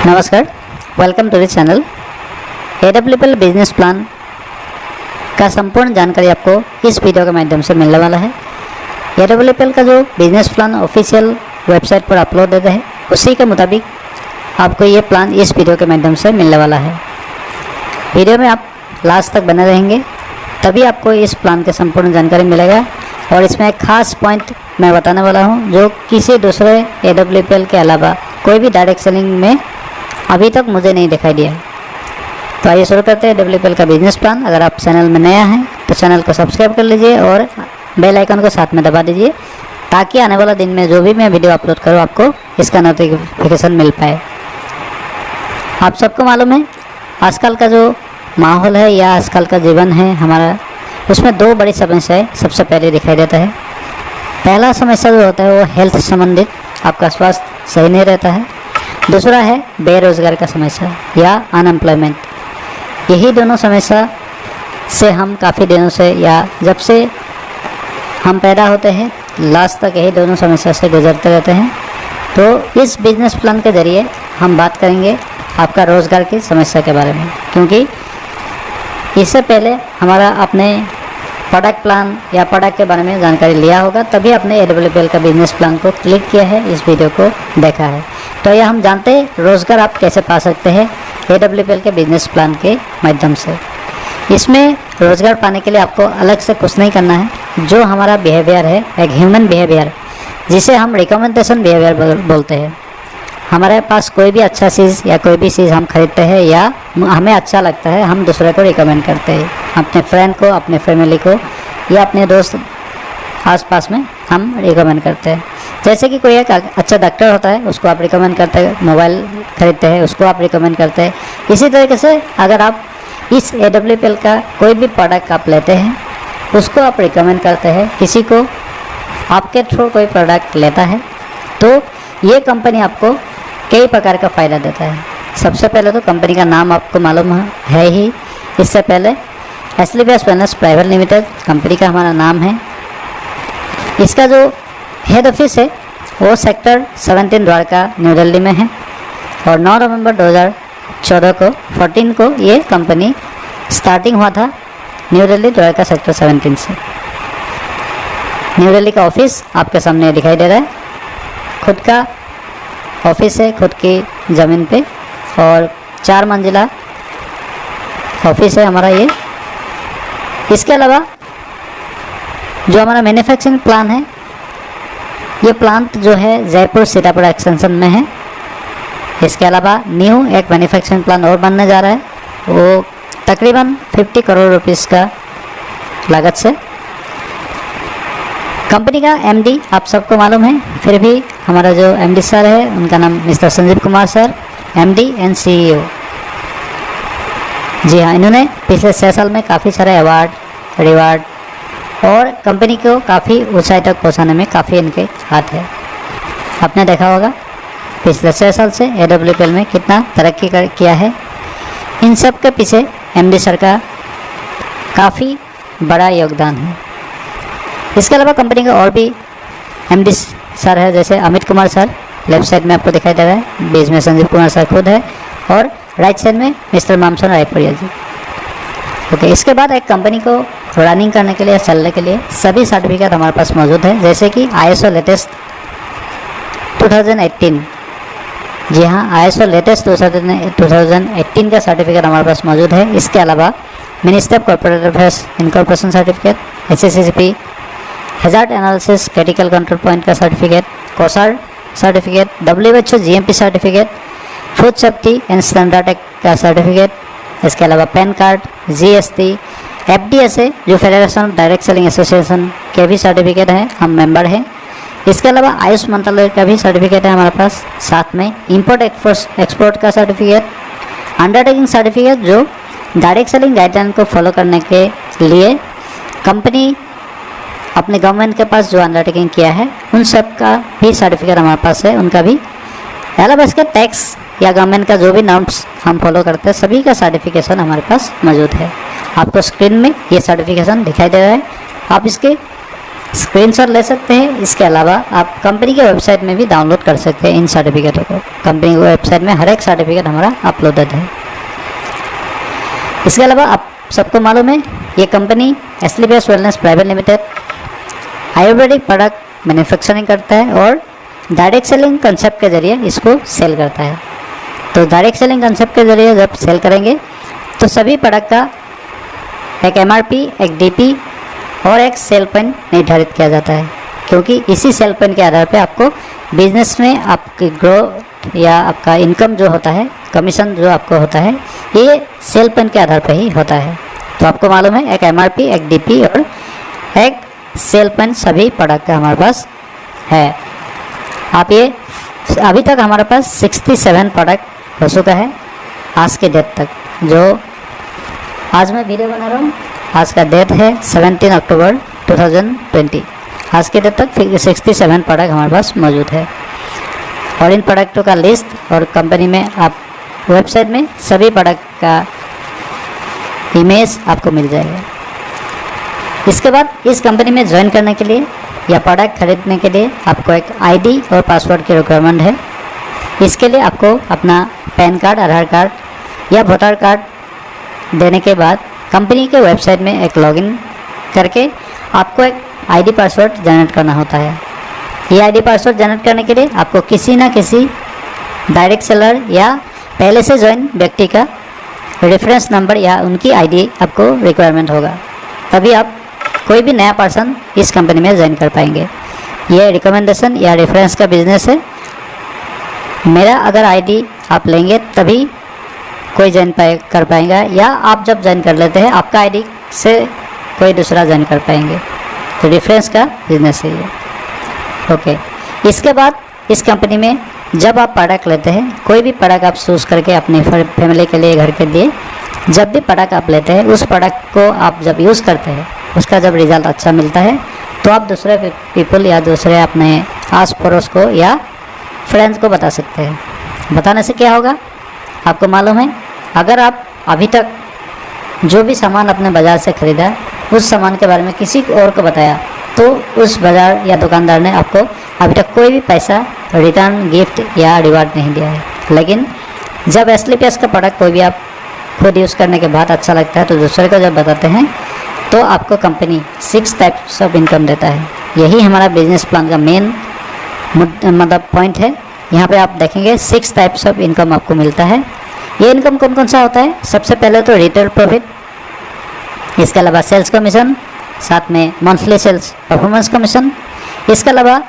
नमस्कार, welcome to the channel. AWPL business plan का संपूर्ण जानकारी आपको इस वीडियो के माध्यम से मिलने वाला है। AWPL का जो बिजनेस प्लान ऑफिशियल वेबसाइट पर अपलोडेड है, उसी के मुताबिक आपको ये प्लान इस वीडियो के माध्यम से मिलने वाला है। वीडियो में आप लास्ट तक बने रहेंगे, तभी आपको इस प्लान की संपूर्ण जानकारी मिलेगा। और इसमें एक खास पॉइंट मैं बताने वाला हूँ, जो किसी दूसरे AWPL के अलावा कोई भी डायरेक्ट सेलिंग में अभी तक मुझे नहीं दिखाई दिया। तो आइए शुरू करते हैं AWPL का बिजनेस प्लान। अगर आप चैनल में नया हैं तो चैनल को सब्सक्राइब कर लीजिए और बेल आइकन को साथ में दबा दीजिए, ताकि आने वाला दिन में जो भी मैं वीडियो अपलोड करूँ आपको इसका नोटिफिकेशन मिल पाए। आप सबको मालूम है, आजकल का जो माहौल है या आजकल का जीवन है हमारा, उसमें दो बड़ी समस्याएं सबसे पहले दिखाई देता है। पहला समस्या जो होता है वो हेल्थ संबंधित, आपका स्वास्थ्य सही नहीं रहता है। दूसरा है बेरोजगार का समस्या या अनएम्प्लॉयमेंट। यही दोनों समस्या से हम काफ़ी दिनों से या जब से हम पैदा होते हैं लास्ट तक यही दोनों समस्या से गुजरते रहते हैं। तो इस बिजनेस प्लान के ज़रिए हम बात करेंगे आपका रोज़गार की समस्या के बारे में, क्योंकि इससे पहले हमारा अपने प्रोडक्ट प्लान या प्रोडक्ट के बारे में जानकारी लिया होगा, तभी आपने AWPL का बिजनेस प्लान को क्लिक किया है, इस वीडियो को देखा है। तो यह हम जानते हैं रोज़गार आप कैसे पा सकते हैं AWPL के बिजनेस प्लान के माध्यम से। इसमें रोज़गार पाने के लिए आपको अलग से कुछ नहीं करना है। जो हमारा बिहेवियर है, एक ह्यूमन बिहेवियर, जिसे हम रिकमेंडेशन बिहेवियर बोलते हैं। हमारे पास कोई भी अच्छा चीज़ या कोई भी चीज़ हम खरीदते हैं या हमें अच्छा लगता है, हम दूसरे को रिकमेंड करते हैं, अपने फ्रेंड को, अपने फैमिली को या अपने दोस्त आसपास में हम रिकमेंड करते हैं। जैसे कि कोई एक अच्छा डॉक्टर होता है, उसको आप रिकमेंड करते हैं। मोबाइल खरीदते हैं, उसको आप रिकमेंड करते हैं। इसी तरीके से अगर आप इस AWPL का कोई भी प्रोडक्ट आप लेते हैं, उसको आप रिकमेंड करते हैं। किसी को आपके थ्रू कोई प्रोडक्ट लेता है तो ये कंपनी आपको कई प्रकार का फ़ायदा देता है। सबसे पहले तो कंपनी का नाम आपको मालूम है ही। इससे पहले एसलीबीएस वेलनेस प्राइवेट लिमिटेड कंपनी का हमारा नाम है। इसका जो हेड ऑफिस है वो सेक्टर 17 द्वारका न्यू दिल्ली में है। और 9 नवंबर 2014 को ये कंपनी स्टार्टिंग हुआ था न्यू दिल्ली द्वारका सेक्टर 17 से। न्यू दिल्ली का ऑफिस आपके सामने दिखाई दे रहा है। खुद का ऑफिस है, खुद की ज़मीन पे, और 4 मंजिला ऑफिस है हमारा ये। इसके अलावा जो हमारा मैन्युफैक्चरिंग प्लान है, ये प्लांट जो है जयपुर सीतापुर एक्सटेंशन में है। इसके अलावा न्यू एक मैन्युफैक्चरिंग प्लान और बनने जा रहा है, वो तकरीबन 50 करोड़ रुपीस का लागत से। कंपनी का MD आप सबको मालूम है, फिर भी हमारा जो MD सर है उनका नाम mister Sanjeev Kumar sir, MD and CEO। जी हाँ, इन्होंने पिछले 6 साल में काफ़ी सारे अवार्ड, रिवार्ड और कंपनी को काफ़ी ऊंचाई तक पहुंचाने में काफ़ी इनके हाथ है। आपने देखा होगा पिछले 6 साल से AWPL में कितना तरक्की किया है। इन सब के पीछे MD सर का काफ़ी बड़ा योगदान है। इसके अलावा कंपनी का और भी MD सर है, जैसे Amit Kumar sir, left side में आपको दिखाई दे रहा है, बीच में संजीव कुमार सर खुद है, और राइट साइड में मिस्टर मामसन रायपुरिया जी। ओके, इसके बाद एक कंपनी को रनिंग करने के लिए, चलने के लिए सभी सर्टिफिकेट हमारे पास मौजूद है, जैसे कि ISO लेटेस्ट 2018। जी हाँ, ISO लेटेस्ट 2018 का सर्टिफिकेट हमारे पास मौजूद है। इसके अलावा Ministry of Corporate Affairs incorporation certificate, HACCP hazard analysis critical control point का certificate, kosher certificate, WHO GMP certificate, Food Safety and Standard Act का सर्टिफिकेट। इसके अलावा पैन कार्ड, GST, FDSA जो Federation of Direct Selling Association के भी certificate हैं, हम member हैं। इसके अलावा आयुष मंत्रालय का भी सर्टिफिकेट है हमारे पास। साथ में इंपोर्ट एक्सपोर्ट का सर्टिफिकेट, अंडरटेकिंग सर्टिफिकेट जो डायरेक्ट सेलिंग गाइडलाइन को फॉलो करने के लिए कंपनी अपने गवर्नमेंट के पास जो अंडरटेकिंग किया है, उन सब का भी सर्टिफिकेट हमारे पास है, उनका भी। अलावा इसके टैक्स या गवर्नमेंट का जो भी नॉर्म्स हम फॉलो करते हैं, सभी का सर्टिफिकेशन हमारे पास मौजूद है। आपको स्क्रीन में ये सर्टिफिकेशन दिखाई दे रहा है। आप इसके स्क्रीनशॉट ले सकते हैं। इसके अलावा आप कंपनी के वेबसाइट में भी डाउनलोड कर सकते हैं इन सर्टिफिकेटों को। कंपनी की वेबसाइट में हर एक सर्टिफिकेट हमारा अपलोडेड है। इसके अलावा आप सबको मालूम है ये company Asclepius wellness private limited Ayurvedic product manufacturing करता है और डायरेक्ट सेलिंग कंसेप्ट के ज़रिए इसको सेल करता है। तो डायरेक्ट सेलिंग कंसेप्ट के ज़रिए जब सेल करेंगे तो सभी प्रोडक्ट का एक MRP, एक DP और एक सेल पॉइंट निर्धारित किया जाता है, क्योंकि इसी सेल पॉइंट के आधार पे आपको बिजनेस में आपकी ग्रोथ या आपका इनकम जो होता है, कमीशन जो आपको होता है, ये सेल पॉइंट के आधार पे ही होता है। तो आपको मालूम है एक MRP, एक DP और एक सेल पॉइंट सभी प्रोडक्ट का हमारे पास है। आप ये अभी तक हमारे पास 67 प्रोडक्ट हो चुका है आज के डेट तक। जो आज मैं वीडियो बना रहा हूँ, आज का डेट है 17 अक्टूबर 2020। आज के डेट तक 67 प्रोडक्ट हमारे पास मौजूद है और इन प्रोडक्टों का लिस्ट और कंपनी में आप वेबसाइट में सभी प्रोडक्ट का इमेज आपको मिल जाएगा। इसके बाद इस कंपनी में ज्वाइन करने के लिए या प्रोडक्ट खरीदने के लिए आपको एक ID और पासवर्ड की रिक्वायरमेंट है। इसके लिए आपको अपना पैन कार्ड, आधार कार्ड या वोटर कार्ड देने के बाद कंपनी के वेबसाइट में एक लॉगिन करके आपको एक ID पासवर्ड जनरेट करना होता है। ये ID पासवर्ड जनरेट करने के लिए आपको किसी ना किसी डायरेक्ट सेलर या पहले से ज्वाइन व्यक्ति का रेफरेंस नंबर या उनकी ID आपको रिक्वायरमेंट होगा, तभी आप कोई भी नया पर्सन इस कंपनी में ज्वाइन कर पाएंगे। ये रिकमेंडेशन या रेफरेंस का बिजनेस है। मेरा अगर ID आप लेंगे तभी कोई ज्वाइन कर पाएगा, या आप जब ज्वाइन कर लेते हैं आपका ID से कोई दूसरा ज्वाइन कर पाएंगे। तो रेफरेंस का बिजनेस है ये। ओके, इसके बाद इस कंपनी में जब आप प्रोडक्ट लेते हैं, कोई भी प्रोडक्ट आप चूज़ करके अपनी फैमिली के लिए, घर के लिए, जब भी प्रोडक्ट आप लेते हैं उस प्रोडक्ट को आप जब यूज़ करते हैं, उसका जब रिज़ल्ट अच्छा मिलता है तो आप दूसरे पीपल या दूसरे अपने आस पड़ोस को या फ्रेंड्स को बता सकते हैं। बताने से क्या होगा आपको मालूम है, अगर आप अभी तक जो भी सामान अपने बाज़ार से ख़रीदा उस सामान के बारे में किसी और को बताया तो उस बाज़ार या दुकानदार ने आपको अभी तक कोई भी पैसा रिटर्न, गिफ्ट या रिवार्ड नहीं दिया है। लेकिन जब एस्क्लेपियस का प्रोडक्ट कोई भी आप खुद यूज़ करने के बाद अच्छा लगता है तो दूसरे को जब बताते हैं तो आपको कंपनी 6 टाइप्स ऑफ इनकम देता है। यही हमारा बिजनेस प्लान का मेन मतलब पॉइंट है। यहाँ पे आप देखेंगे 6 टाइप्स ऑफ इनकम आपको मिलता है। ये इनकम कौन कौन सा होता है? सबसे पहले तो रिटेल प्रॉफिट, इसके अलावा सेल्स कमीशन, साथ में मंथली सेल्स परफॉर्मेंस कमीशन। इसके अलावा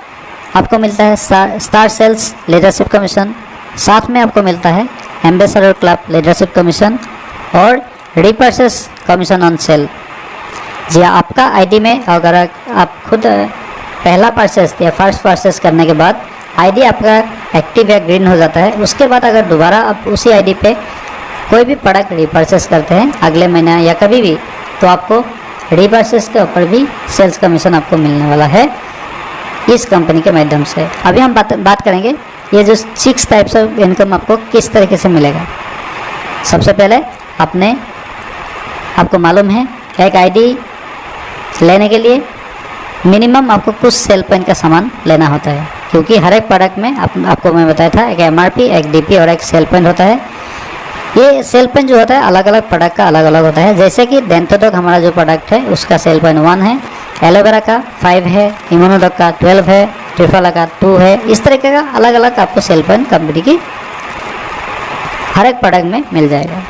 आपको मिलता है स्टार सेल्स लीडरशिप कमीशन, साथ में आपको मिलता है एम्बेसडर क्लब लीडरशिप कमीशन और रिपर्चेस कमीशन ऑन सेल। जी आपका ID में अगर आप खुद पहला परचेस या फर्स्ट परचेस करने के बाद ID आपका एक्टिव या ग्रीन हो जाता है, उसके बाद अगर दोबारा आप उसी ID पे कोई भी प्रोडक्ट रिपर्चेस करते हैं अगले महीना या कभी भी, तो आपको रिपर्चेस के ऊपर भी सेल्स कमीशन आपको मिलने वाला है इस कंपनी के माध्यम से। अभी हम बात करेंगे ये जो 6 टाइप्स ऑफ इनकम आपको किस तरीके से मिलेगा। सबसे पहले आपको मालूम है एक ID लेने के लिए मिनिमम आपको कुछ सेल पॉइंट का सामान लेना होता है, क्योंकि हर एक प्रोडक्ट में आपको मैं बताया था एक MRP, एक DP और एक सेल पॉइंट होता है। ये सेल पॉइंट जो होता है अलग अलग प्रोडक्ट का अलग अलग होता है। जैसे कि डेंटोडॉक हमारा जो प्रोडक्ट है उसका सेल पॉइंट 1 है, एलोवेरा का 5 है, इम्यूनोडॉक का 12 है, ट्रिफला का 2 है। इस तरीके का अलग अलग आपको सेल पॉइंट कंपनी की हर एक प्रोडक्ट में मिल जाएगा।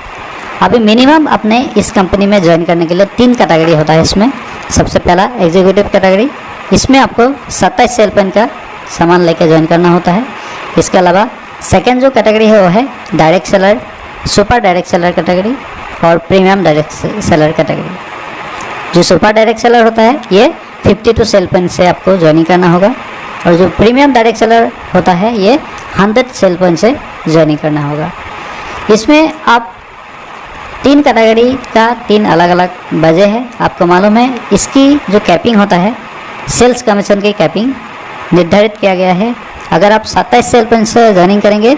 अभी मिनिमम अपने इस कंपनी में ज्वाइन करने के लिए 3 कैटेगरी होता है इसमें। सबसे पहला एग्जीक्यूटिव कैटेगरी, इसमें आपको 27 सेल पॉइंट का सामान लेके ज्वाइन करना होता है। इसके अलावा सेकेंड जो कैटेगरी है वो है direct seller, super direct seller category और प्रीमियम डायरेक्ट सेलर कैटेगरी। जो सुपर डायरेक्ट सेलर होता है ये 52 सेल पॉइंट से आपको ज्वाइनिंग करना होगा, और जो प्रीमियम डायरेक्ट सेलर होता है ये 100 सेल पॉइंट से ज्वाइनिंग करना होगा। इसमें आप 3 कैटेगरी का 3 अलग अलग वजह है। आपको मालूम है इसकी जो कैपिंग होता है, सेल्स कमीशन की कैपिंग निर्धारित किया गया है। अगर आप 27 सेल पॉइंट से ज्वाइनिंग करेंगे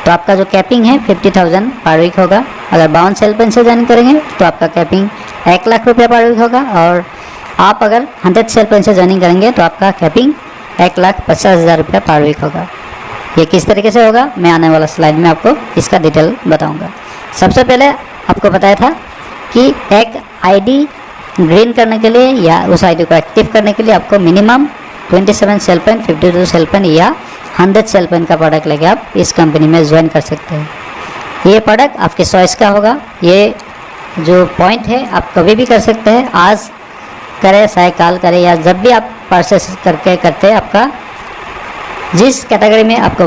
तो आपका जो कैपिंग है 50,000 पर वीक होगा। अगर 52 सेल पॉइंट से ज्वाइनिंग करेंगे तो आपका कैपिंग 1 लाख रुपया पर वीक होगा, और आप अगर 100 सेल पॉइंट से ज्वाइनिंग करेंगे तो आपका कैपिंग 1,50,000 रुपया पर वीक होगा। ये किस तरीके से होगा मैं आने वाला स्लाइड में आपको इसका डिटेल बताऊंगा। सबसे पहले आपको बताया था कि एक आईडी ग्रीन करने के लिए या उस आईडी को एक्टिव करने के लिए आपको minimum 27 cell point, 52 cell point या 100 सेल पॉइंट का प्रोडक्ट लेके आप इस कंपनी में ज्वाइन कर सकते हैं। ये प्रोडक्ट आपके चॉइस का होगा। ये जो पॉइंट है आप कभी भी कर सकते हैं, आज करें चाहे कल करें या जब भी आप परचेस करते हैं, आपका जिस कैटेगरी में आपको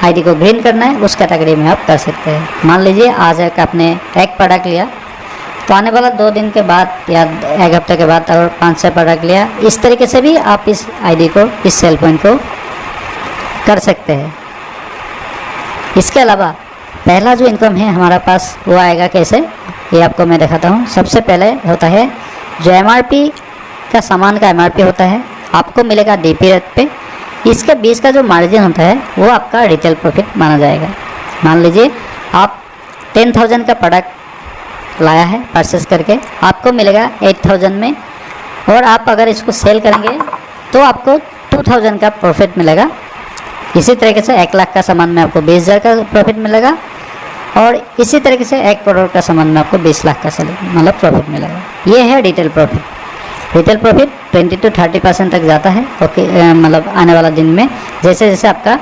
आईडी को ग्रीन करना है उस कैटेगरी में आप कर सकते हैं। मान लीजिए आज आपने एक प्रोडक्ट लिया तो आने वाला 2 दिन के बाद या 1 हफ्ते के बाद अगर 5-6 प्रोडक्ट लिया, इस तरीके से भी आप इस आईडी को, इस सेल पॉइंट को कर सकते हैं। इसके अलावा पहला जो इनकम है हमारा पास वो आएगा कैसे, ये आपको मैं दिखाता हूँ। सबसे पहले होता है जो एमआरपी का सामान का एमआरपी होता है आपको मिलेगा डीपी रेट पे। इसके 20 का जो मार्जिन होता है वो आपका रिटेल प्रॉफिट माना जाएगा। मान लीजिए आप 10,000 का प्रोडक्ट लाया है परचेस करके, आपको मिलेगा 8,000 में, और आप अगर इसको सेल करेंगे तो आपको 2,000 का प्रॉफिट मिलेगा। इसी तरीके से 1 लाख का सामान में आपको 20,000 का प्रॉफिट मिलेगा, और इसी तरीके से 1 करोड़ का सामान में आपको 20 लाख का मतलब प्रॉफिट मिलेगा। ये है retail profit. Retail profit 20 to 30% तक जाता है। ओके, मतलब आने वाला दिन में जैसे जैसे आपका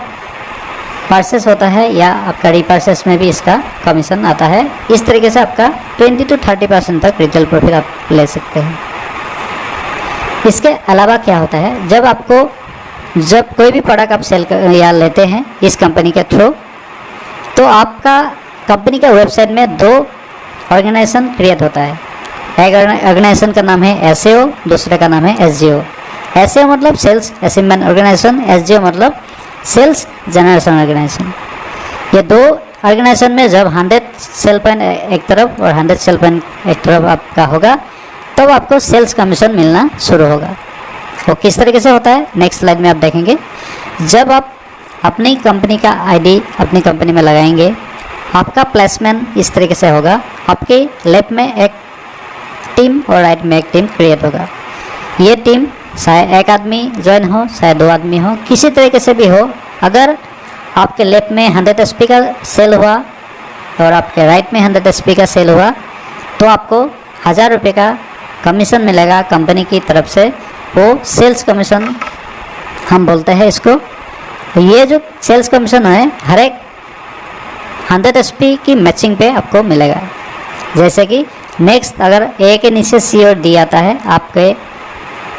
परचेस होता है या आपका रीपरचेस में भी इसका कमीशन आता है, इस तरीके से आपका 20 to 30% तक रिटेल प्रॉफिट आप ले सकते हैं। इसके अलावा क्या होता है, जब कोई भी प्रोडक्ट आप सेल या लेते हैं इस कंपनी के थ्रू, तो आपका कंपनी का वेबसाइट में 2 ऑर्गेनाइजेशन क्रिएट होता है। एक ऑर्गेनाइजेशन का नाम है एसईओ, दूसरे का नाम है एसजीओ। एसईओ मतलब सेल्स अचीवमेंट ऑर्गेनाइजेशन, एसजीओ मतलब सेल्स जनरेशन ऑर्गेनाइजेशन। ये 2 ऑर्गेनाइजेशन में जब 100 सेल पॉइंट एक तरफ और 100 सेल पॉइंट एक तरफ आपका होगा तब आपको सेल्स कमीशन मिलना शुरू होगा। वो किस तरीके से होता है नेक्स्ट स्लाइड में आप देखेंगे। जब आप अपनी कंपनी का आईडी अपनी कंपनी में लगाएंगे, आपका प्लेसमेंट इस तरीके से होगा। आपके लेफ्ट में एक टीम और राइट में एक टीम क्रिएट होगा। ये टीम चाहे 1 आदमी ज्वाइन हो चाहे 2 आदमी हो, किसी तरीके से भी हो, अगर आपके लेफ्ट में 100 एचपी का सेल हुआ और आपके राइट में 100 एचपी का सेल हुआ तो आपको 1,000 रुपये का कमीशन मिलेगा कंपनी की तरफ से। वो सेल्स कमीशन हम बोलते हैं इसको। ये जो सेल्स कमीशन है हर एक 100 एचपी की मैचिंग पे आपको मिलेगा। जैसे कि नेक्स्ट अगर ए के नीचे सी और डी आता है, आपके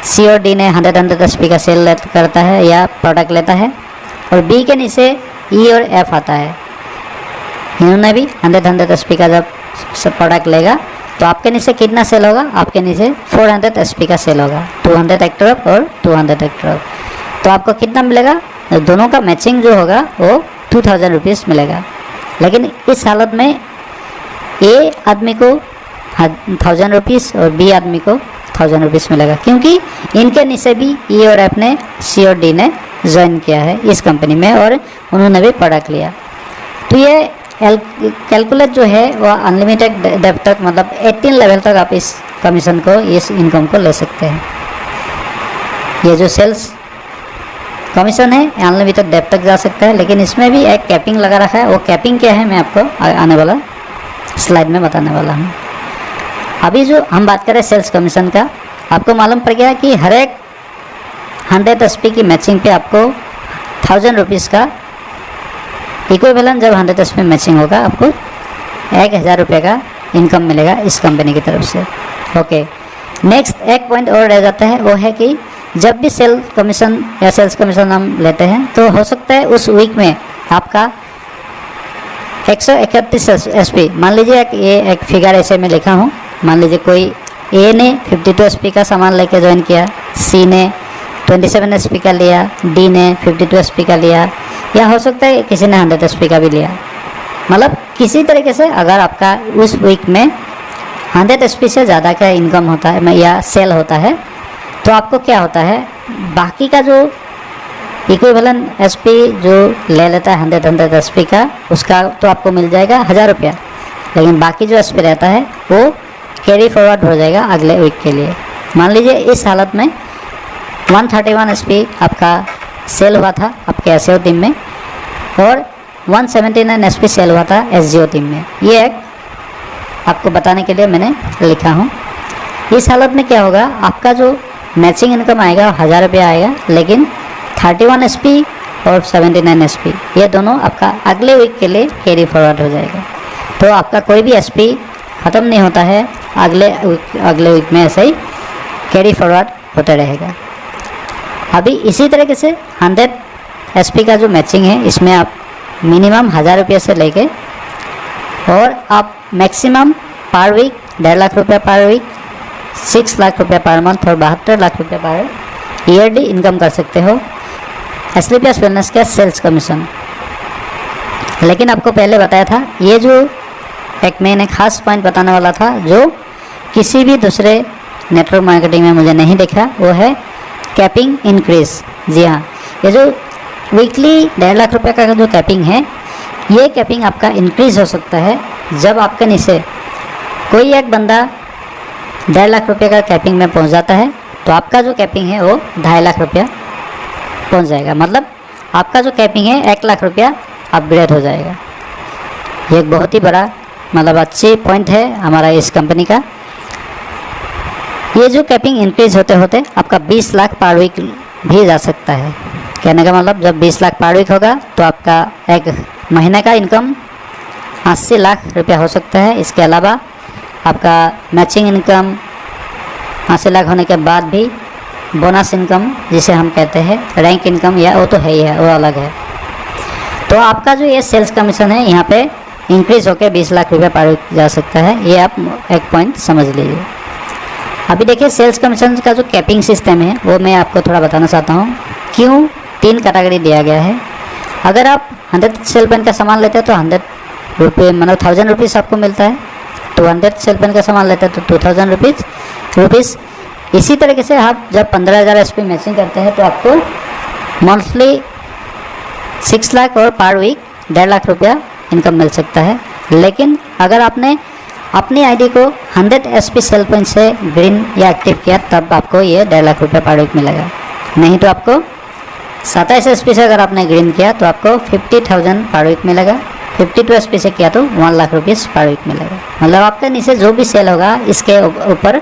सी और डी ने 100 एचपी का सेल करता है या प्रोडक्ट लेता है, और बी के नीचे ई और एफ आता है, इन्होंने भी 100 एचपी का जब प्रोडक्ट लेगा तो आपके नीचे कितना सेल होगा, आपके नीचे 400 एचपी का सेल होगा, 200 एक तरफ और 200 एक तरफ। तो आपको कितना मिलेगा, दोनों का मैचिंग जो होगा वो 2,000 रुपीज़ मिलेगा। लेकिन इस हालत में ए आदमी को 1,000 रुपीज़ और बी आदमी को 1,000 रुपीज़ मिलेगा, क्योंकि इनके नीचे भी ई और एफ ने, सी और डी ने ज्वाइन किया है इस कंपनी में और उन्होंने भी प्रोडक्ट लिया। तो ये कैलकुलेट जो है वह अनलिमिटेड डेप्थ तक, मतलब 18 लेवल तक आप इस कमीशन को, इस इनकम को ले सकते हैं। ये जो सेल्स कमीशन है अनलिमिटेड डेप्थ तक जा सकता है, लेकिन इसमें भी एक कैपिंग लगा रखा है। वो कैपिंग क्या है मैं आपको आने वाला स्लाइड में बताने वाला हूँ। अभी जो हम बात करें सेल्स कमीशन का, आपको मालूम पड़ गया कि हर एक 100 एचपी की मैचिंग पे आपको 1,000 रुपीज़ का इक्विवेलेंट, जब 100 एचपी मैचिंग होगा आपको 1,000 रुपये का इनकम मिलेगा इस कंपनी की तरफ से। ओके, नेक्स्ट एक पॉइंट और रह जाता है, वो है कि जब भी सेल कमीशन या सेल्स कमीशन हम लेते हैं तो हो सकता है उस वीक में आपका 131 एचपी, मान लीजिए एक फिगर ऐसे में लिखा हूँ, मान लीजिए कोई ए ने 52 एचपी का सामान लेके ज्वाइन किया, सी ने 27 एचपी का लिया, डी ने 52 एचपी का लिया, या हो सकता है किसी ने 100 एचपी का भी लिया। मतलब किसी तरीके से अगर आपका उस वीक में 100 एचपी से ज़्यादा का इनकम होता है या सेल होता है, तो आपको क्या होता है, बाकी का जो इक्विवेलेंट एचपी जो ले लेता है 100 एचपी का, उसका तो आपको मिल जाएगा 1,000 रुपया, लेकिन बाकी जो एचपी रहता है वो कैरी फॉरवर्ड हो जाएगा अगले वीक के लिए। मान लीजिए इस हालत में 131 एसपी आपका सेल हुआ था आपके एसईओ टीम में और 179 एसपी सेल हुआ था एसजीओ टीम में। ये एक आपको बताने के लिए मैंने लिखा हूँ। इस हालत में क्या होगा, आपका जो मैचिंग इनकम आएगा 1000 रुपया आएगा, लेकिन 31 एसपी और 79 एसपी ये दोनों आपका अगले वीक के लिए कैरी फॉरवर्ड हो जाएगा। तो आपका कोई भी एसपी ख़त्म नहीं होता है, अगले वीक में ऐसे ही कैरी फॉरवर्ड होता रहेगा। अभी इसी तरीके से 100 एसपी का जो मैचिंग है इसमें आप मिनिमम 1000 रुपये से लेके और आप मैक्सिमम पर वीक 1.5 लाख रुपये पर वीक, 6 लाख रुपये पर मंथ और 72 लाख रुपये पर ईयरली इनकम कर सकते हो एसलीपीएस वेलनेस का सेल्स कमीशन। लेकिन आपको पहले बताया था, ये जो एक मैंने खास पॉइंट बताने वाला था जो किसी भी दूसरे नेटवर्क मार्केटिंग में मुझे नहीं देखा, वो है कैपिंग इंक्रीज। जी हाँ, ये जो वीकली 1.5 लाख रुपये का जो कैपिंग है, ये कैपिंग आपका इंक्रीज हो सकता है जब आपके नीचे कोई एक बंदा 1.5 लाख रुपये का कैपिंग में पहुंच जाता है तो आपका जो कैपिंग है वो 2.5 लाख रुपया पहुंच जाएगा। मतलब आपका जो कैपिंग है 1 लाख रुपया अपग्रेड हो जाएगा। ये एक बहुत ही बड़ा मतलब अच्छी पॉइंट है हमारा इस कंपनी का। ये जो कैपिंग इंक्रीज होते होते आपका 20 लाख पर वीक भी जा सकता है। कहने का मतलब जब 20 लाख पर वीक होगा तो आपका एक महीने का इनकम 80 लाख रुपया हो सकता है। इसके अलावा आपका मैचिंग इनकम 80 लाख होने के बाद भी बोनस इनकम जिसे हम कहते हैं रैंक इनकम, या वो तो है ही है, वो अलग है। तो आपका जो ये सेल्स कमीशन है यहाँ पे इंक्रीज होकर 20 लाख रुपये पर वीक जा सकता है। ये आप एक पॉइंट समझ लीजिए। अभी देखिए सेल्स कमीशन का जो कैपिंग सिस्टम है वो मैं आपको थोड़ा बताना चाहता हूँ। क्यों 3 कैटेगरी दिया गया है। अगर आप 100 सेल पेन का सामान लेते हैं तो 100 रुपये मतलब 1000 रुपीज़ आपको मिलता है। 200 सेल पेन का सामान लेते हैं तो 2000 रुपीज़। इसी तरीके से आप जब 15,000 एसपी मैचिंग करते हैं तो आपको मंथली 6 लाख और पर वीक 1.5 लाख रुपया इनकम मिल सकता है। लेकिन अगर आपने अपनी आईडी को 100 एसपी सेल पेन से ग्रीन या एक्टिव किया तब आपको ये 1.5 लाख रुपया पर वीक मिलेगा। नहीं तो आपको 27 एसपी से अगर आपने ग्रीन किया तो आपको 50,000 पर वीक मिलेगा। 52 एसपी से किया तो 1 लाख रुपीज़ पर वीक मिलेगा। मतलब आपके नीचे जो भी सेल होगा इसके ऊपर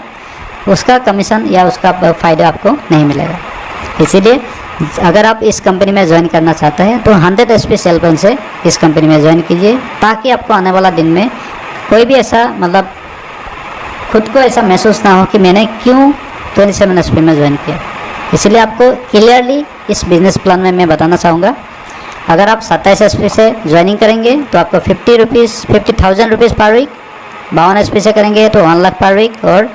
उसका कमीशन या उसका फ़ायदा आपको नहीं मिलेगा। इसीलिए अगर आप इस कंपनी में ज्वाइन करना चाहते हैं तो 100 एसपी सेल पेन से इस कंपनी में ज्वाइन कीजिए, ताकि आपको आने वाला दिन में कोई भी ऐसा मतलब खुद को ऐसा महसूस ना हो कि मैंने क्यों 27 एसपी में ज्वाइन किया। इसलिए आपको क्लियरली इस बिजनेस प्लान में मैं बताना चाहूँगा, अगर आप 27 एसपी से ज्वाइनिंग करेंगे तो आपको 50,000 रुपीज़ पर वीक, 52 एसपी से करेंगे तो 1 लाख पर वीक, और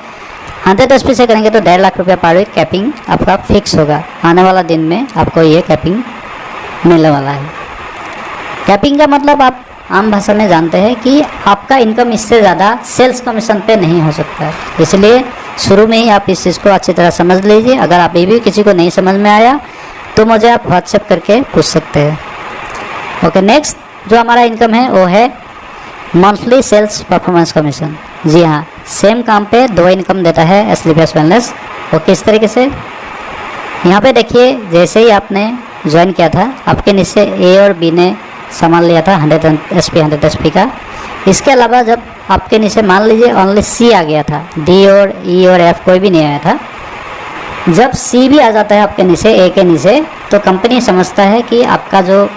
100 एसपी से करेंगे तो 1.5 लाख रुपया पर वीक कैपिंग आपका फिक्स होगा। आने वाला दिन में आपको ये कैपिंग मिलने वाला है। कैपिंग का मतलब आप आम भाषा में जानते हैं कि आपका इनकम इससे ज़्यादा सेल्स कमीशन पे नहीं हो सकता है। इसलिए शुरू में ही आप इस चीज़ को अच्छी तरह समझ लीजिए। अगर आप ये भी किसी को नहीं समझ में आया तो मुझे आप व्हाट्सएप करके पूछ सकते हैं। ओके, नेक्स्ट जो हमारा इनकम है वो है मंथली सेल्स परफॉर्मेंस कमीशन। जी हाँ, सेम काम पे 2 इनकम देता है एसलीपीएस वेलनेस। वो किस तरीके से, यहाँ पे देखिए, जैसे ही आपने ज्वाइन किया था आपके नीचे ए और बी ने सामान लिया था 100 एसपी का। इसके अलावा जब आपके नीचे मान लीजिए ओनली सी आ गया था, डी और ई और एफ कोई भी नहीं आया था, जब सी भी आ जाता है आपके नीचे ए के नीचे तो कंपनी समझता है कि आपका जो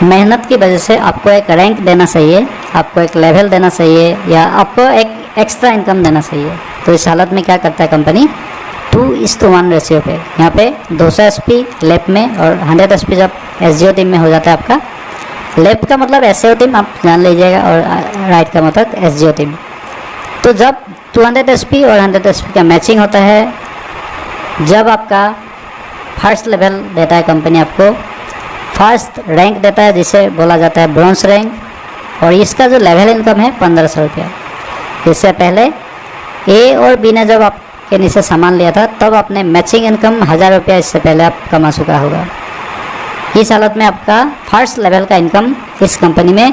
मेहनत की वजह से आपको एक रैंक देना चाहिए, आपको एक लेवल देना चाहिए, या आपको एक एक्स्ट्रा इनकम देना चाहिए। तो इस हालत में क्या करता है कंपनी, 2:1 रेशियो पे यहाँ पे 200 एसपी लेफ्ट में और 100 एसपी जब एसजीओ टीम में हो जाता है आपका। लेफ्ट का मतलब एसजीओ टीम आप जान लीजिएगा और राइट का मतलब एसजीओ टीम। तो जब 200 एसपी और 100 एसपी का मैचिंग होता है, जब आपका फर्स्ट लेवल देता है कंपनी, आपको फर्स्ट रैंक देता है जिसे बोला जाता है ब्रॉन्ज रैंक, और इसका जो लेवल इनकम है 1500 रुपया। इससे पहले ए और बी ने जब आपके नीचे सामान लिया था तब आपने मैचिंग इनकम 1000 रुपया इससे पहले आप कमा चुका होगा। इस हालत में आपका फर्स्ट लेवल का इनकम इस कंपनी में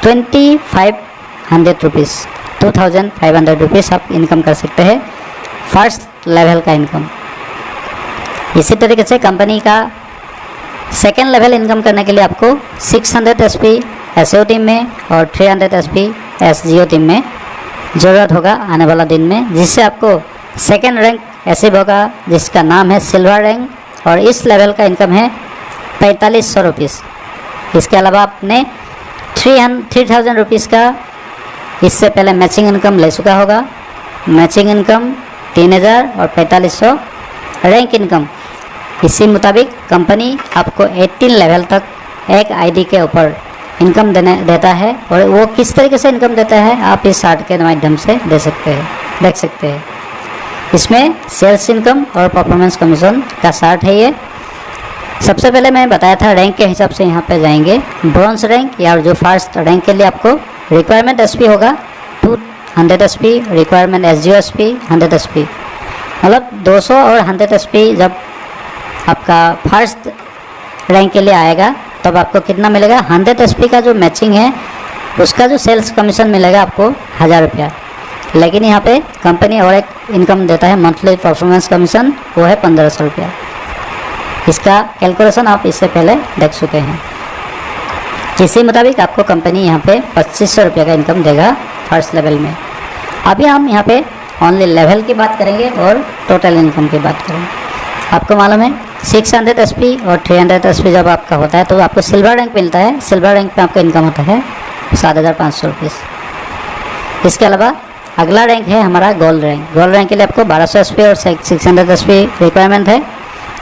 2500 रुपीज़ 2500 रुपीज़ आप इनकम कर सकते हैं फर्स्ट लेवल का इनकम। इसी तरीके से कंपनी का सेकेंड लेवल इनकम करने के लिए आपको 600 SP SEO टीम में और 300 SP SGO टीम में ज़रूरत होगा आने वाला दिन में, जिससे आपको सेकेंड रैंक अचीव होगा जिसका नाम है सिल्वर रैंक, और इस लेवल का इनकम है 4500 रुपीज़। इसके अलावा आपने 3000 रुपीज़ का इससे पहले मैचिंग इनकम ले चुका होगा। मैचिंग इनकम 3000 और 4500 रैंक इनकम। इसी मुताबिक कंपनी आपको 18 लेवल तक एक आईडी के ऊपर इनकम देता है, और वो किस तरीके से इनकम देता है आप इस चार्ट के माध्यम से देख सकते हैं। इसमें सेल्स इनकम और परफॉर्मेंस कमीशन का चार्ट है ये। सबसे पहले मैं बताया था रैंक के हिसाब से यहाँ पे जाएंगे। ब्रॉन्ज रैंक या जो फर्स्ट रैंक के लिए आपको रिक्वायरमेंट SP होगा 200 SP, requirement SGO SP 100 SP, मतलब 200 और 100 SP जब आपका फर्स्ट रैंक के लिए आएगा तब आपको कितना मिलेगा, 100 SP का जो मैचिंग है उसका जो सेल्स कमीशन मिलेगा आपको 1000 रुपया। लेकिन यहाँ पे कंपनी और एक इनकम देता है मंथली परफॉर्मेंस कमीशन, वो है 1500 रुपया। इसका कैलकुलेशन आप इससे पहले देख चुके हैं। इसी मुताबिक आपको कंपनी यहाँ पे 2500 रुपये का इनकम देगा फर्स्ट लेवल में। अभी हम यहाँ पे ओनली लेवल की बात करेंगे और टोटल इनकम की बात करेंगे। आपको मालूम है 600 SP और 300 SP जब आपका होता है तो आपको सिल्वर रैंक मिलता है। सिल्वर रैंक पे आपका इनकम होता है 7500 रुपीज़। इसके अलावा अगला रैंक है हमारा गोल्ड रैंक। गोल्ड रैंक के लिए आपको 1200 SP और 600 SP रिक्वायरमेंट है।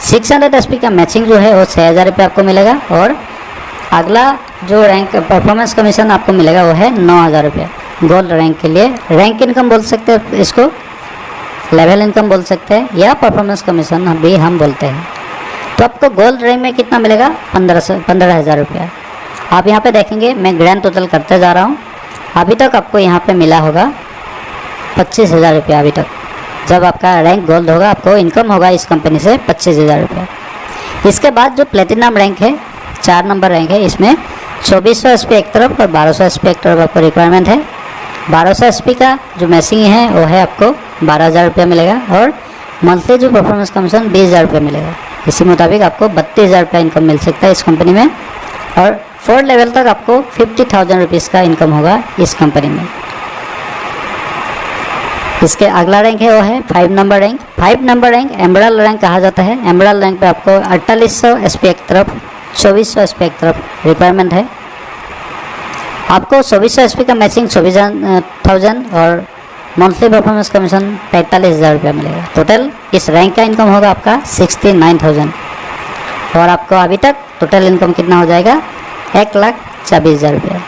600 SP का मैचिंग जो है वो 6000 रुपये आपको मिलेगा, और अगला जो रैंक परफॉर्मेंस कमीशन आपको मिलेगा वो है 9000 रुपये। गोल्ड रैंक के लिए रैंक इनकम बोल सकते हैं, इसको लेवल इनकम बोल सकते हैं, या परफॉर्मेंस कमीशन भी हम बोलते हैं। तो आपको गोल्ड रैंक में कितना मिलेगा, 15,000 रुपया। आप यहाँ पे देखेंगे मैं ग्रैंड टोटल करते जा रहा हूँ। अभी तक आपको यहाँ पे मिला होगा 25,000 रुपया। अभी तक जब आपका रैंक गोल्ड होगा आपको इनकम होगा इस कंपनी से 25,000 रुपया। इसके बाद जो प्लेटिनम रैंक है 4 नंबर रैंक है, इसमें 2400 SP एक तरफ और 1200 SP एक तरफ आपको रिक्वायरमेंट है। 1200 SP का जो मैचिंग है वो है आपको 12,000 रुपया मिलेगा, और मंथली जो परफॉर्मेंस कमीशन 20,000 रुपया मिलेगा। इसी मुताबिक आपको 32,000 रुपया इनकम मिल सकता है इस कंपनी में, और 4 लेवल तक आपको 50,000 रुपीज़ का इनकम होगा इस कंपनी में। इसके अगला रैंक है वो है 5 number rank. 5 number rank emerald rank कहा जाता है। एमराल्ड रैंक पे आपको 4800 SP एक तरफ 2400 SP एक तरफ रिक्वायरमेंट है। आपको 2400 SP का मैचिंग 24,000 और मंथली परफॉर्मेंस कमीशन 45,000 रुपया मिलेगा। टोटल इस रैंक का इनकम होगा आपका 69,000, और आपको अभी तक टोटल इनकम कितना हो जाएगा 1,24,000 रुपया।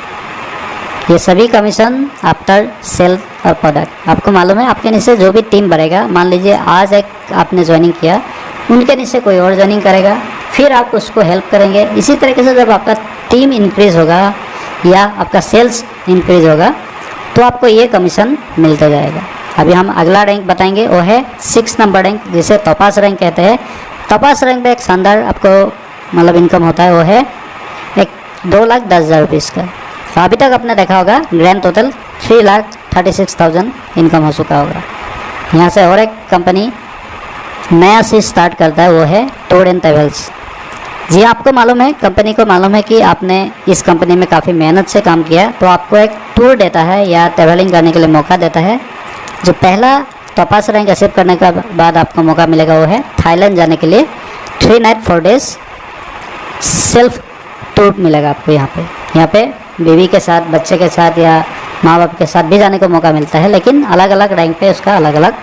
ये सभी कमीशन आफ्टर सेल और प्रोडक्ट। आपको मालूम है आपके नीचे जो भी टीम बढ़ेगा, मान लीजिए आज एक आपने ज्वाइनिंग किया, उनके नीचे कोई और ज्वाइनिंग करेगा, फिर आप उसको हेल्प करेंगे। इसी तरीके से जब आपका टीम इंक्रीज़ होगा या आपका सेल्स इंक्रीज़ होगा तो आपको ये कमीशन मिलता जाएगा। अभी हम अगला रैंक बताएंगे, वो है 6 नंबर रैंक, जिसे तपास रैंक कहते हैं। तपास रैंक पे एक शानदार आपको मतलब इनकम होता है, वो है 2,10,000 रुपीज़ का। तो अभी तक आपने देखा होगा ग्रैंड टोटल 3,36,000 इनकम हो चुका होगा। यहाँ से और एक कंपनी नया से स्टार्ट करता है, वो है टूर एंड ट्रेवल्स। जी आपको मालूम है, कंपनी को मालूम है कि आपने इस कंपनी में काफ़ी मेहनत से काम किया, तो आपको एक टूर देता है या ट्रैवलिंग करने के लिए मौका देता है। जो पहला तपास रैंक अचीव करने के बाद आपको मौका मिलेगा वो है थाईलैंड जाने के लिए 3 नाइट 4 डेज सेल्फ टूर मिलेगा आपको। यहाँ पे बीवी के साथ, बच्चे के साथ या माँ बाप के साथ भी जाने को मौका मिलता है, लेकिन अलग अलग रैंक पे उसका अलग अलग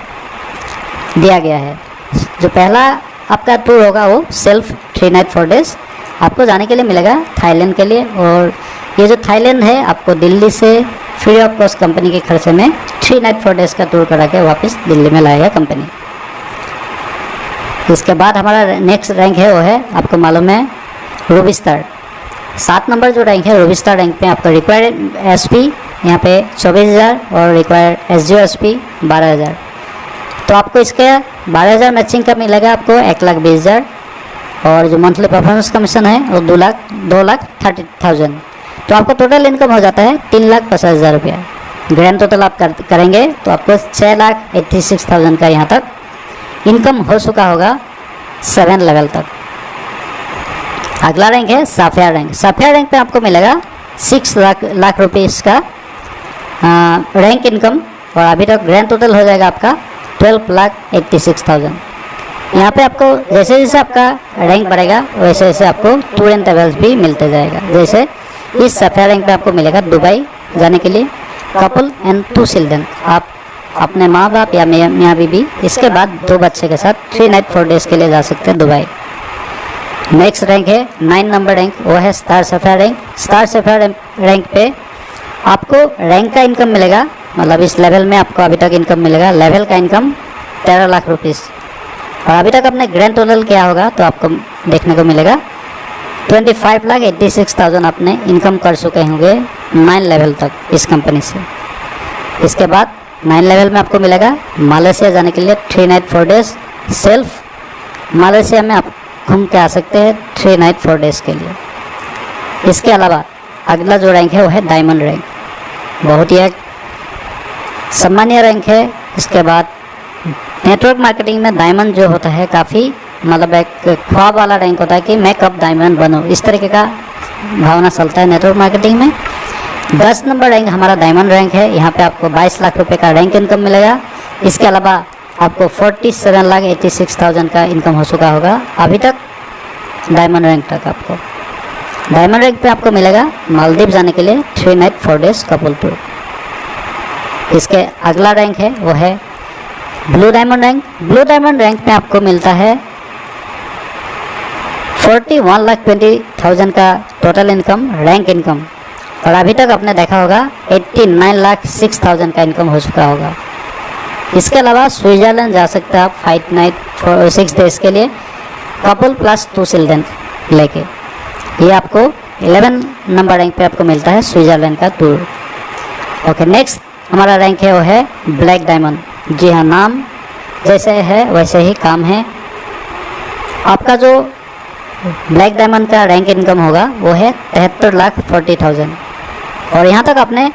दिया गया है। जो पहला आपका टूर होगा वो सेल्फ 3 नाइट 4 डेज आपको जाने के लिए मिलेगा थाईलैंड के लिए। और ये जो थाईलैंड है आपको दिल्ली से फ्री ऑफ कॉस्ट कंपनी के खर्चे में 3 नाइट 4 डेज का टूर करा के वापस दिल्ली में लाएगा कंपनी। इसके बाद हमारा नेक्स्ट रैंक है वो है आपको मालूम है रूबी स्टार। 7 नंबर जो रैंक है रूबी स्टार रैंक पे आपका रिक्वायर्ड SP यहाँ पे 24,000 और रिक्वायर्ड SGO SP 12,000। तो आपको इसके 12,000 मैचिंग का मिलेगा आपको 1,20,000, और जो मंथली परफॉर्मेंस कमीशन है वो 2,30,000। तो आपको टोटल इनकम हो जाता है 3,50,000 रुपया। ग्रैंड टोटल आप करेंगे तो आपको 6,86,000 का यहाँ तक इनकम हो चुका होगा 7 लेवल तक। अगला रैंक है साफियर रैंक। साफियर रैंक पे आपको मिलेगा 6 लाख रुपीज़ का रैंक इनकम, और अभी तक ग्रैंड टोटल हो जाएगा आपका 12,86,000। यहाँ पे आपको जैसे जैसे आपका रैंक बढ़ेगा वैसे वैसे आपको टूर एंड ट्रेवल्स भी मिलते जाएगा। जैसे इस साफियर रैंक पे आपको मिलेगा दुबई जाने के लिए कपल एंड 2 चिल्ड्रन, आप अपने माँ बाप या मियाँ बीबी इसके बाद 2 बच्चे के साथ 3 नाइट 4 डेज़ के लिए जा सकते हैं दुबई। नेक्स्ट रैंक है 9 नंबर रैंक, वो है star sapphire rank. Star sapphire rank पे आपको रैंक का इनकम मिलेगा, मतलब इस लेवल में आपको अभी तक इनकम मिलेगा, लेवल का इनकम 13 लाख रुपीज़। और अभी तक आपने ग्रैंड टोटल किया होगा तो आपको देखने को मिलेगा 25,86,000 आपने इनकम कर चुके होंगे 9 लेवल तक इस कंपनी से। इसके बाद 9 लेवल में आपको मिलेगा मालयशिया जाने के लिए 3 नाइट 4 डेज़ सेल्फ मालयशिया में आप घूम के आ सकते हैं 3 नाइट 4 डेज़ के लिए। इसके अलावा अगला जो रैंक है वो है डायमंड रैंक, बहुत ही एक सम्मानीय रैंक है। इसके बाद नेटवर्क मार्केटिंग में डायमंड जो होता है काफ़ी मतलब एक ख्वाब वाला रैंक होता है कि मैं कब डायमंड बनूं, इस तरीके का भावना चलता है नेटवर्क मार्केटिंग में। 10 नंबर रैंक हमारा डायमंड रैंक है, यहाँ पे आपको 22 लाख रुपए का रैंक इनकम मिलेगा। इसके अलावा आपको 47,86,000 का इनकम हो चुका होगा अभी तक डायमंड रैंक तक। आपको डायमंड रैंक पे आपको मिलेगा मालदीव जाने के लिए 3 नाइट 4 डेज़ कपल टूर। इसके अगला रैंक है वो है blue diamond rank. Blue diamond rank में आपको मिलता है 41,20,000 का टोटल इनकम रैंक इनकम, और अभी तक आपने देखा होगा 89,06,000 का इनकम हो चुका होगा। इसके अलावा स्विट्ज़रलैंड जा सकते हैं आप 5 नाइट 6 डेज़ के लिए कपल प्लस 2 चिल्ड्रन लेके। ये आपको 11 नंबर रैंक पे आपको मिलता है स्विट्ज़रलैंड का टूर। ओके, नेक्स्ट हमारा रैंक है वो है ब्लैक डायमंड। जी हाँ, नाम जैसे है वैसे ही काम है। आपका जो ब्लैक डायमंड का रैंक इनकम होगा वो है 73,40,000, और यहाँ तक आपने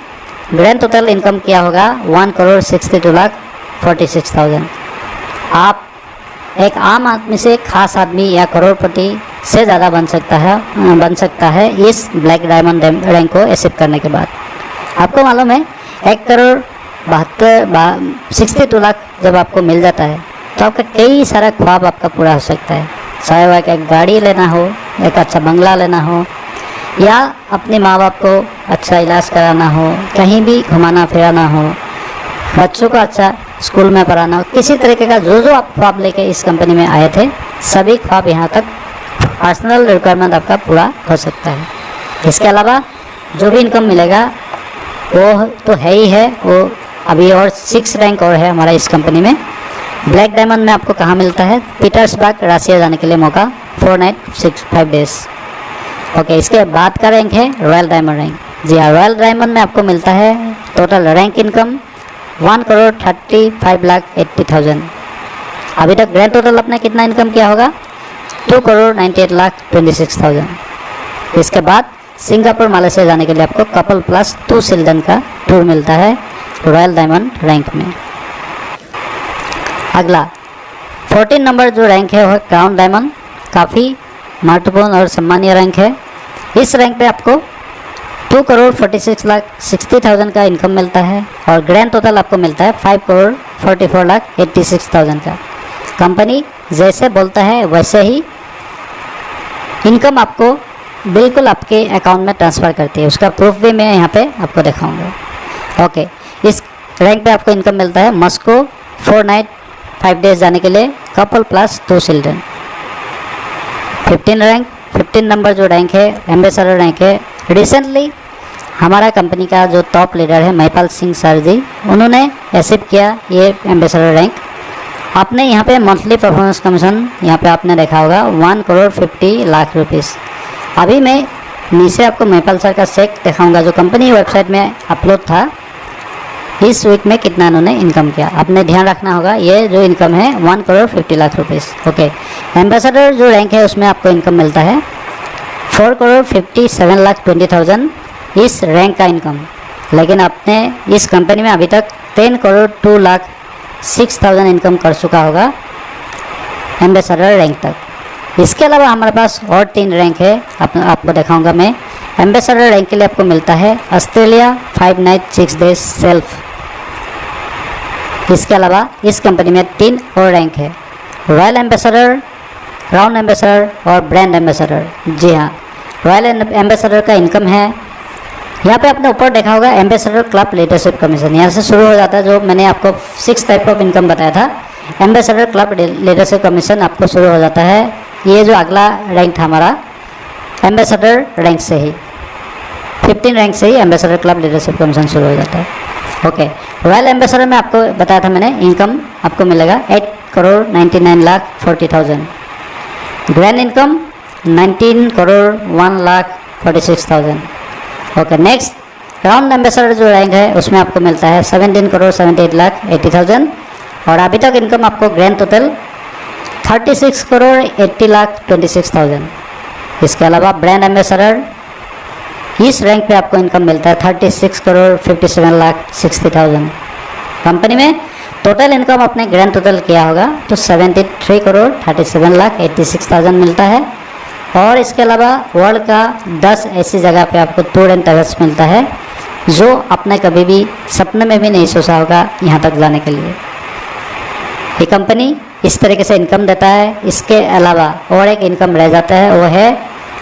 ग्रैंड टोटल इनकम किया होगा 1,62,46,000। आप एक आम आदमी से खास आदमी या करोड़पति से ज़्यादा बन सकता है इस ब्लैक डायमंड रैंक को अचीव करने के बाद। आपको मालूम है 1,62 लाख जब आपको मिल जाता है तो आपका कई सारा ख्वाब आपका पूरा हो सकता है, चाहे वह एक गाड़ी लेना हो, एक अच्छा बंगला लेना हो, या अपने माँ बाप को अच्छा इलाज कराना हो, कहीं भी घुमाना फिराना हो, बच्चों को अच्छा स्कूल में पढ़ाना हो, किसी तरीके का जो आप ख्वाब लेके इस कंपनी में आए थे सभी ख्वाब यहाँ तक पर्सनल रिक्वायरमेंट आपका पूरा हो सकता है। इसके अलावा जो भी इनकम मिलेगा वो तो है ही है, वो अभी और 6 रैंक और है हमारा इस कंपनी में। ब्लैक डायमंड में आपको कहाँ मिलता है? पीटर्सबर्ग रशिया जाने के लिए मौका 4 नाइट 5 डेज़। ओके, इसके बाद का रैंक है रॉयल डायमंड रैंक। जी हाँ, रॉयल डायमंड में आपको मिलता है टोटल रैंक इनकम 1,35,80,000। अभी तक ग्रैंड टोटल आपने कितना इनकम किया होगा? 2,98,26,000। इसके बाद सिंगापुर मालयशिया जाने के लिए आपको कपल प्लस 2 चिल्ड्रन का टूर मिलता है रॉयल डायमंड रैंक में। अगला 14 नंबर जो रैंक है वह क्राउन डायमंड, काफ़ी महत्वपूर्ण और सम्मानीय रैंक है। इस रैंक पे आपको 2,46,60,000 का इनकम मिलता है, और ग्रैंड टोटल आपको मिलता है 5,44,86,000 का। कंपनी जैसे बोलता है वैसे ही इनकम आपको बिल्कुल आपके अकाउंट में ट्रांसफ़र करती है, उसका प्रूफ भी मैं यहाँ पे आपको दिखाऊंगा। ओके, इस रैंक पे आपको इनकम मिलता है मॉस्को 4 नाइट 5 डेज़ जाने के लिए कपल प्लस 2 चिल्ड्रन। 15 नंबर जो रैंक है एम्बेसडर रैंक है। रिसेंटली हमारा कंपनी का जो टॉप लीडर है महिपाल सिंह सर जी, उन्होंने अचीव किया ये एम्बेसडर रैंक। आपने यहाँ पे मंथली परफॉर्मेंस कमीशन यहाँ पे आपने देखा होगा 1,50,00,000 रुपीज़। अभी मैं नीचे आपको महिपाल सर का चेक दिखाऊंगा जो कंपनी वेबसाइट में अपलोड था, इस वीक में कितना उन्होंने इनकम किया। आपने ध्यान रखना होगा, ये जो इनकम है 1,50,00,000 रुपीज़। ओके, एम्बेसडर जो रैंक है उसमें आपको इनकम मिलता है 4,57,20,000 इस रैंक का इनकम। लेकिन आपने इस कंपनी में अभी तक 10,02,06,000 इनकम कर चुका होगा एम्बेसडर रैंक तक। इसके अलावा हमारे पास और 3 रैंक है, आपको दिखाऊंगा मैं। एम्बेसडर रैंक के लिए आपको मिलता है ऑस्ट्रेलिया 5 नाइट 6 डेज सेल्फ। इसके अलावा इस कंपनी में 3 और रैंक है, रॉयल एम्बेसडर, क्राउन एम्बेसडर और ब्रांड एम्बेसडर। जी हाँ, रॉयल एम्बेसडर का इनकम है, यहाँ पे आपने ऊपर देखा होगा एम्बेसडर क्लब लीडरशिप कमीशन, यहाँ से शुरू हो जाता है। जो मैंने आपको 6 टाइप ऑफ इनकम बताया था, एम्बेसडर क्लब लीडरशिप कमीशन आपको शुरू हो जाता है। ये जो अगला रैंक था हमारा एम्बेसडर रैंक से ही, 15 रैंक से ही एम्बेसडर क्लब लीडरशिप कमीशन शुरू हो जाता है। ओके, रॉयल एम्बेसडर में आपको बताया था मैंने, इनकम आपको मिलेगा 8,99,40,000। Grand income 19,01,46,000। Okay, next crown ambassador जो रैंक है उसमें आपको मिलता है 17,78,80,000 और अभी तक इनकम आपको ग्रैंड टोटल 36,80,26,000। इसके अलावा ब्रांड एम्बेसडर इस रैंक पे आपको इनकम मिलता है 36,57,60,000। कंपनी में टोटल इनकम आपने ग्रैंड टोटल किया होगा तो 73,37,86,000 मिलता है। और इसके अलावा वर्ल्ड का 10 ऐसी जगह पे आपको टूर एंड ट्रैवल्स मिलता है जो आपने कभी भी सपने में भी नहीं सोचा होगा यहाँ तक जाने के लिए। ये कंपनी इस तरीके से इनकम देता है। इसके अलावा और एक इनकम रह जाता है, वो है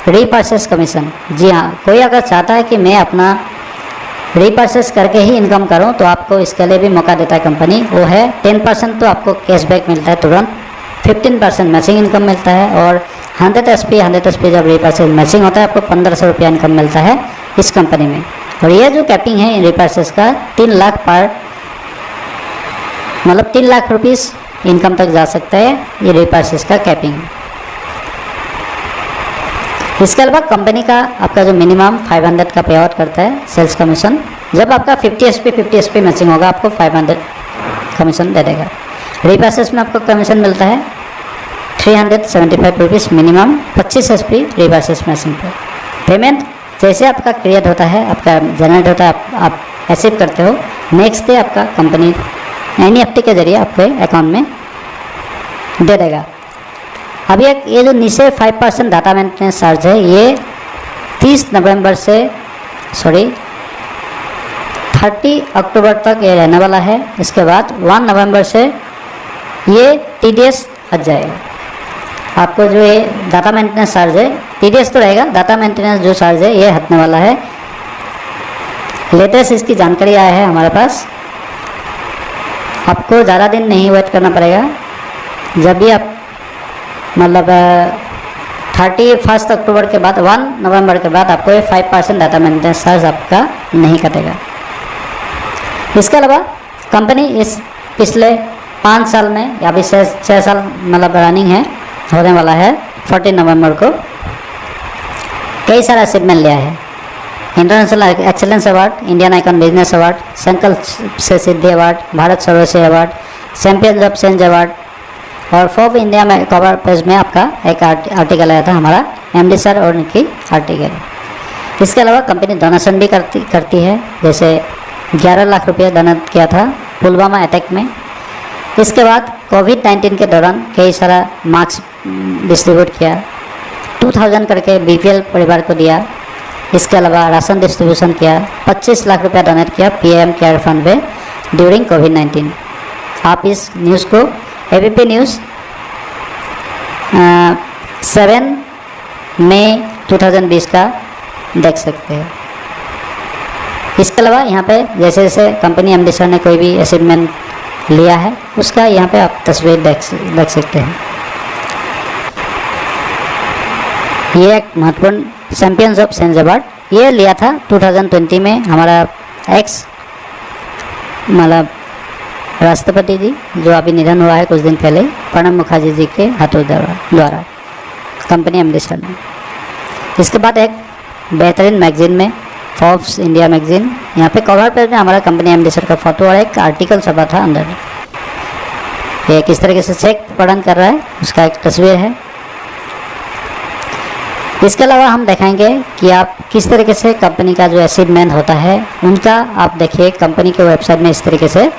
रीपर्चेस कमीशन। जी हाँ, कोई अगर चाहता है कि मैं अपना रीपर्चेस करके ही इनकम करूं तो आपको इसके लिए भी मौका देता है कंपनी। वो है 10% तो आपको कैशबैक मिलता है तुरंत, 15% मैचिंग इनकम मिलता है और 100 SP जब रीपर्चेस मैचिंग होता है आपको 1,500 रुपया इनकम मिलता है इस कंपनी में। और ये जो कैपिंग है रीपर्चेस का 3 लाख पर, मतलब 3 लाख रुपीज़ इनकम तक जा सकता है ये रीपर्चेस का कैपिंग। इसके अलावा कंपनी का आपका जो मिनिमम 500 का पे आउट करता है सेल्स कमीशन। जब आपका 50 SP मैचिंग होगा आपको 500 कमीशन दे देगा। रीपर्चेस में आपको कमीशन मिलता है 375 rupees minimum, 25 SP repurchase matching पे। पेमेंट जैसे आपका क्रिएट होता है, आपका जनरेट होता है, आप एक्सेप्ट करते हो, नेक्स्ट डे आपका कंपनी NEFT के जरिए आपके अकाउंट में दे देगा। अभी एक ये जो नीचे 5% डाटा मेंटेनेंस चार्ज है, ये 30 अक्टूबर तक ये रहने वाला है। इसके बाद 1 नवंबर से ये TDS हट जाएगा। आपको जो ये डाटा मेंटेनेंस चार्ज है, TDS तो रहेगा, डाटा मेंटेनेंस जो चार्ज है ये हटने वाला है। लेटेस्ट इसकी जानकारी आया है हमारे पास। आपको ज़्यादा दिन नहीं वेट करना पड़ेगा। जब भी आप मतलब 31 अक्टूबर के बाद 1 नवंबर के बाद आपको ये 5% डाटा मेंटेनेंस चार्ज आपका नहीं कटेगा। इसके अलावा कंपनी इस पिछले 5 साल में या अभी 6 साल मतलब रनिंग है, होने वाला है 14 नवंबर को, कई सारा अचीवमेंट लिया है। International excellence award, Indian icon business award, संकल्प से सिद्धि अवार्ड, भारत सर्वश्रेष्ठ award, champions of change award और फोर्ब्स इंडिया में कवर पेज में आपका एक आर्टिकल आया था हमारा MD सर और उनकी आर्टिकल। इसके अलावा कंपनी डोनेशन भी करती है, जैसे 11 लाख रुपये डोनेट किया था पुलवामा अटैक में। इसके बाद कोविड-19 के दौरान कई सारा मास्क डिस्ट्रीब्यूट किया, 2000 करके BPL परिवार को दिया। इसके अलावा राशन डिस्ट्रीब्यूशन किया, 25 लाख रुपया डोनेट किया PM केयर फंड में ड्यूरिंग कोविड-19। आप इस न्यूज़ को ABP न्यूज़ 7 मई 2020 का देख सकते हैं। इसके अलावा यहाँ पे जैसे जैसे कंपनी MD सर ने कोई भी अचीवमेंट लिया है उसका यहाँ पे आप तस्वीर देख सकते हैं। ये एक महत्वपूर्ण चैंपियंस ऑफ चेंज अवार्ड ये लिया था 2020 में हमारा एक्स मतलब राष्ट्रपति जी जो अभी निधन हुआ है कुछ दिन पहले, प्रणब मुखर्जी जी के हाथों द्वारा कंपनी MD सर ने। इसके बाद एक बेहतरीन मैगजीन में फोर्ब्स इंडिया मैगजीन, यहाँ पे कवर पेज में हमारा कंपनी MD सर का फोटो और एक आर्टिकल छपा था अंदर। ये किस तरीके से चेक प्रदान कर रहा है उसका एक तस्वीर है। इसके अलावा हम दिखाएंगे कि आप किस तरीके से कंपनी का जो अचीवमेंट होता है उनका आप देखिए कंपनी के वेबसाइट में इस तरीके से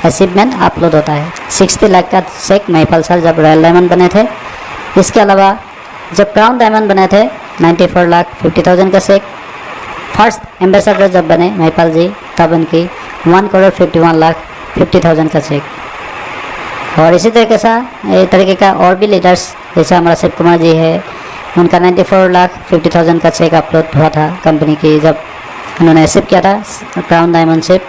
अचीवमेंट अपलोड होता है। 60 लाख का चेक महिपाल सर जब रॉयल डायमंड बने थे। इसके अलावा जब क्राउन डायमंड बने थे 94,50,000 का चेक। फर्स्ट एम्बेसडर जब बने महिपाल जी तब उनकी 1,51,50,000 का चेक। और इसी तरीके का और भी लीडर्स जैसे हमारा शिव कुमार जी है, उनका 94,50,000 का चेक अपलोड हुआ था कंपनी की जब उन्होंने एक्सेप्ट किया था क्राउन डायमंड शिप।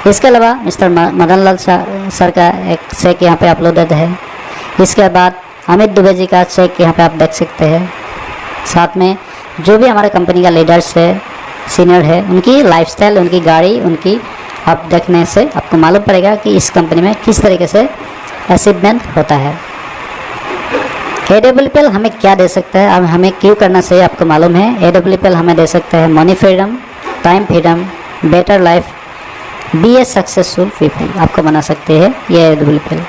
इसके अलावा मिस्टर मदन लाल सर का एक चेक यहाँ पे अपलोडेड है। इसके बाद अमित दुबे जी का चेक यहाँ पे आप देख सकते हैं। साथ में जो भी हमारे कंपनी का लीडर्स है, सीनियर है, उनकी लाइफस्टाइल, उनकी गाड़ी, उनकी आप देखने से आपको मालूम पड़ेगा कि इस कंपनी में किस तरीके से अचीवमेंट होता है। AWPL हमें क्या दे सकता है, अब हमें क्यों करना चाहिए आपको मालूम है। AWPL हमें दे सकता है money freedom, time freedom, better life, be a successful people आपको बना सकते हैं ये AWPL।